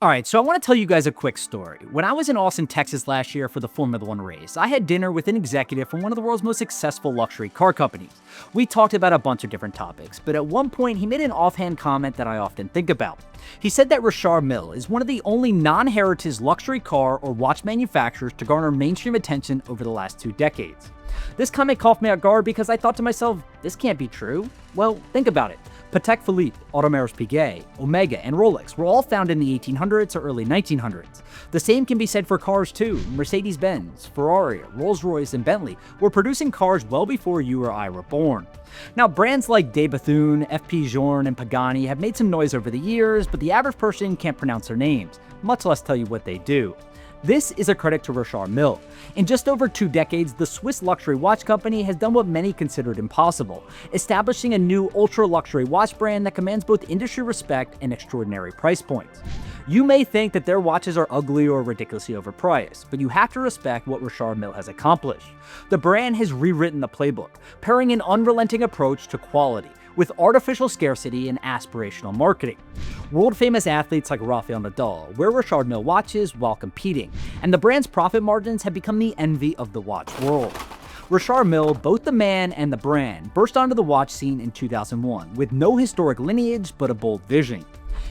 Alright, so I want to tell you guys a quick story. When I was in Austin, Texas last year for the Formula One race, I had dinner with an executive from one of the world's most successful luxury car companies. We talked about a bunch of different topics, but at one point he made an offhand comment that I often think about. He said that Richard Mille is one of the only non-heritage luxury car or watch manufacturers to garner mainstream attention over the last 2 decades. This comment caught me off guard because I thought to myself, this can't be true. Well, think about it. Patek Philippe, Audemars Piguet, Omega, and Rolex were all found in the 1800s or early 1900s. The same can be said for cars too. Mercedes-Benz, Ferrari, Rolls-Royce, and Bentley were producing cars well before you or I were born. Now, brands like De Bethune, FP Journe, and Pagani have made some noise over the years, but the average person can't pronounce their names, much less tell you what they do. This is a credit to Richard Mille. In just over 2 decades, the Swiss luxury watch company has done what many considered impossible, establishing a new ultra-luxury watch brand that commands both industry respect and extraordinary price points. You may think that their watches are ugly or ridiculously overpriced, but you have to respect what Richard Mille has accomplished. The brand has rewritten the playbook, pairing an unrelenting approach to quality with artificial scarcity and aspirational marketing. World-famous athletes like Rafael Nadal wear Richard Mille watches while competing, and the brand's profit margins have become the envy of the watch world. Richard Mille, both the man and the brand, burst onto the watch scene in 2001 with no historic lineage but a bold vision.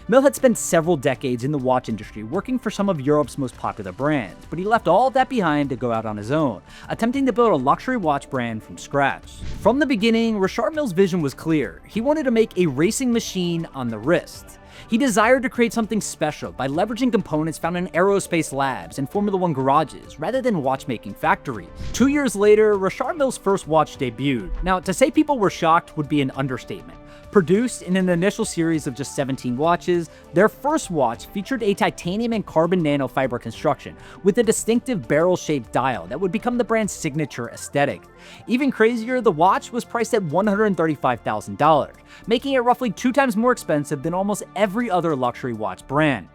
Mille had spent several decades in the watch industry working for some of Europe's most popular brands, but he left all of that behind to go out on his own, attempting to build a luxury watch brand from scratch. From the beginning, Richard Mille's vision was clear. He wanted to make a racing machine on the wrist. He desired to create something special by leveraging components found in aerospace labs and Formula One garages rather than watchmaking factories. 2 years later, Richard Mille's first watch debuted. Now, to say people were shocked would be an understatement. Produced in an initial series of just 17 watches, their first watch featured a titanium and carbon nanofiber construction with a distinctive barrel-shaped dial that would become the brand's signature aesthetic. Even crazier, the watch was priced at $135,000, making it roughly 2 times more expensive than almost every other luxury watch brand.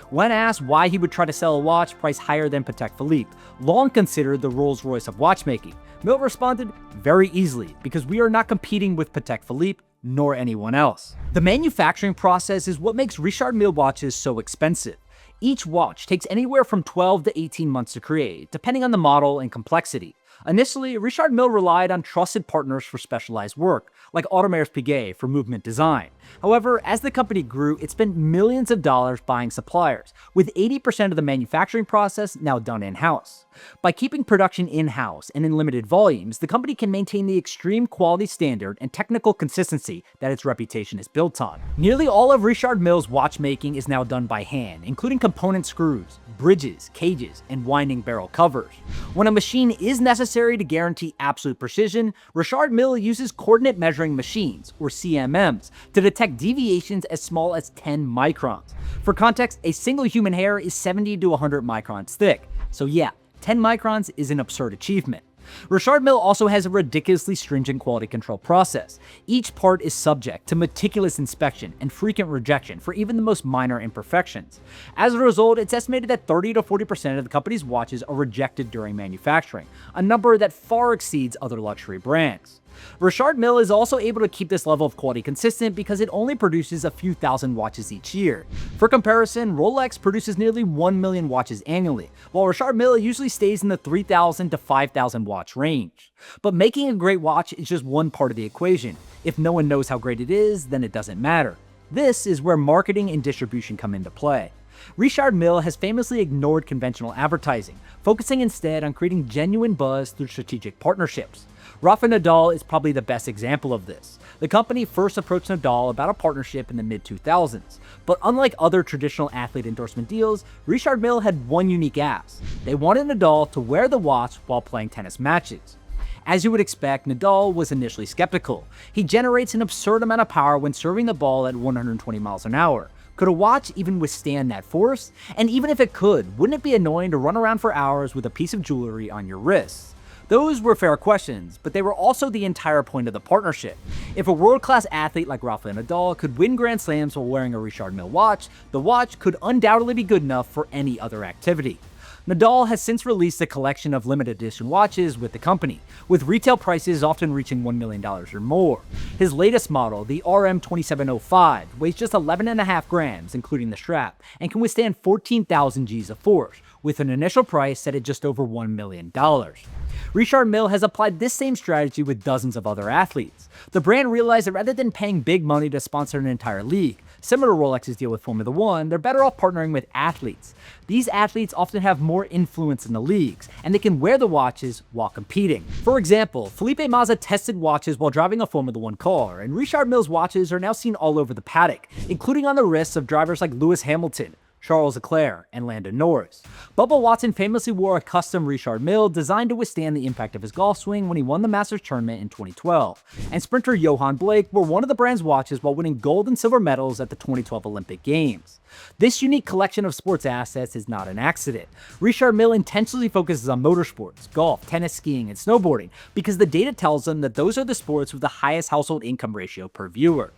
When asked why he would try to sell a watch priced higher than Patek Philippe, long considered the Rolls-Royce of watchmaking, Mille responded, very easily, because we are not competing with Patek Philippe, nor anyone else. The manufacturing process is what makes Richard Mille watches so expensive. Each watch takes anywhere from 12 to 18 months to create, depending on the model and complexity. Initially, Richard Mille relied on trusted partners for specialized work, like Audemars Piguet for movement design. However, as the company grew, it spent millions of dollars buying suppliers, with 80% of the manufacturing process now done in-house. By keeping production in-house and in limited volumes, the company can maintain the extreme quality standard and technical consistency that its reputation is built on. Nearly all of Richard Mille's watchmaking is now done by hand, including component screws, bridges, cages, and winding barrel covers. When a machine is necessary to guarantee absolute precision, Richard Mille uses coordinate measuring machines, or CMMs, to detect deviations as small as 10 microns. For context, a single human hair is 70 to 100 microns thick, so yeah, 10 microns is an absurd achievement. Richard Mille also has a ridiculously stringent quality control process. Each part is subject to meticulous inspection and frequent rejection for even the most minor imperfections. As a result, it's estimated that 30 to 40% of the company's watches are rejected during manufacturing, a number that far exceeds other luxury brands. Richard Mille is also able to keep this level of quality consistent because it only produces a few thousand watches each year. For comparison, Rolex produces nearly 1 million watches annually, while Richard Mille usually stays in the 3,000 to 5,000 watch range. But making a great watch is just one part of the equation. If no one knows how great it is, then it doesn't matter. This is where marketing and distribution come into play. Richard Mille has famously ignored conventional advertising, focusing instead on creating genuine buzz through strategic partnerships. Rafael Nadal is probably the best example of this. The company first approached Nadal about a partnership in the mid-2000s, but unlike other traditional athlete endorsement deals, Richard Mille had one unique ask. They wanted Nadal to wear the watch while playing tennis matches. As you would expect, Nadal was initially skeptical. He generates an absurd amount of power when serving the ball at 120 miles an hour. Could a watch even withstand that force? And even if it could, wouldn't it be annoying to run around for hours with a piece of jewelry on your wrist? Those were fair questions, but they were also the entire point of the partnership. If a world-class athlete like Rafael Nadal could win Grand Slams while wearing a Richard Mille watch, the watch could undoubtedly be good enough for any other activity. Nadal has since released a collection of limited edition watches with the company, with retail prices often reaching $1 million or more. His latest model, the RM2705, weighs just 11.5 grams, including the strap, and can withstand 14,000 Gs of force, with an initial price set at just over $1 million. Richard Mille has applied this same strategy with dozens of other athletes. The brand realized that rather than paying big money to sponsor an entire league, similar to Rolex's deal with Formula One, they're better off partnering with athletes. These athletes often have more influence in the leagues, and they can wear the watches while competing. For example, Felipe Massa tested watches while driving a Formula One car, and Richard Mille's watches are now seen all over the paddock, including on the wrists of drivers like Lewis Hamilton, Charles Leclerc, and Lando Norris. Bubba Watson famously wore a custom Richard Mille designed to withstand the impact of his golf swing when he won the Masters tournament in 2012. And sprinter Johan Blake wore one of the brand's watches while winning gold and silver medals at the 2012 Olympic Games. This unique collection of sports assets is not an accident. Richard Mille intentionally focuses on motorsports, golf, tennis, skiing, and snowboarding because the data tells them that those are the sports with the highest household income ratio per viewer.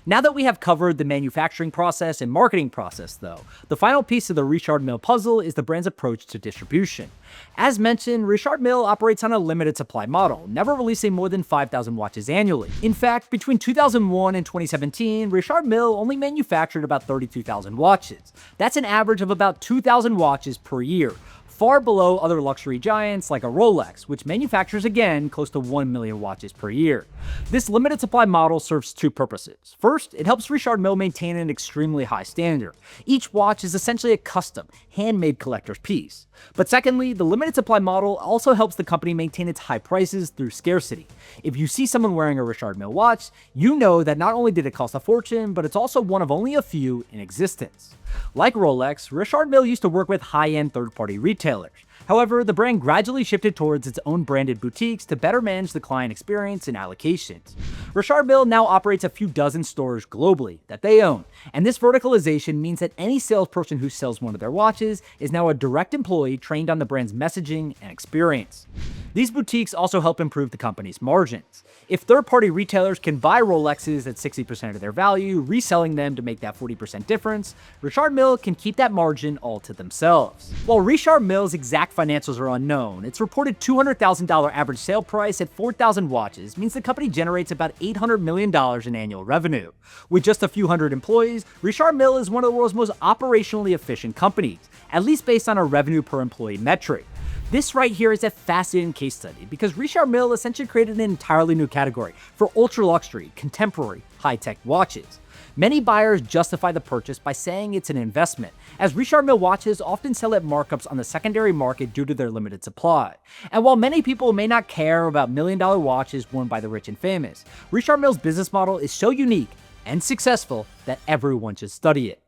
Now that we have covered the manufacturing process and marketing process though, the final piece of the Richard Mille puzzle is the brand's approach to distribution. As mentioned, Richard Mille operates on a limited supply model, never releasing more than 5,000 watches annually. In fact, between 2001 and 2017, Richard Mille only manufactured about 32,000 watches. That's an average of about 2,000 watches per year, far below other luxury giants like a Rolex, which manufactures again close to 1 million watches per year. This limited supply model serves two purposes. First, it helps Richard Mille maintain an extremely high standard. Each watch is essentially a custom, handmade collector's piece. But secondly, the limited supply model also helps the company maintain its high prices through scarcity. If you see someone wearing a Richard Mille watch, you know that not only did it cost a fortune, but it's also one of only a few in existence. Like Rolex, Richard Mille used to work with high-end third-party retailers. However, the brand gradually shifted towards its own branded boutiques to better manage the client experience and allocations. Richard Mille now operates a few dozen stores globally that they own, and this verticalization means that any salesperson who sells one of their watches is now a direct employee trained on the brand's messaging and experience. These boutiques also help improve the company's margins. If third-party retailers can buy Rolexes at 60% of their value, reselling them to make that 40% difference, Richard Mille can keep that margin all to themselves. While Richard Mille's exact financials are unknown, its reported $200,000 average sale price at 4,000 watches means the company generates about $800 million in annual revenue. With just a few hundred employees, Richard Mille is one of the world's most operationally efficient companies, at least based on a revenue per employee metric. This right here is a fascinating case study because Richard Mille essentially created an entirely new category for ultra-luxury, contemporary, high-tech watches. Many buyers justify the purchase by saying it's an investment, as Richard Mille watches often sell at markups on the secondary market due to their limited supply. And while many people may not care about million-dollar watches worn by the rich and famous, Richard Mille's business model is so unique and successful that everyone should study it.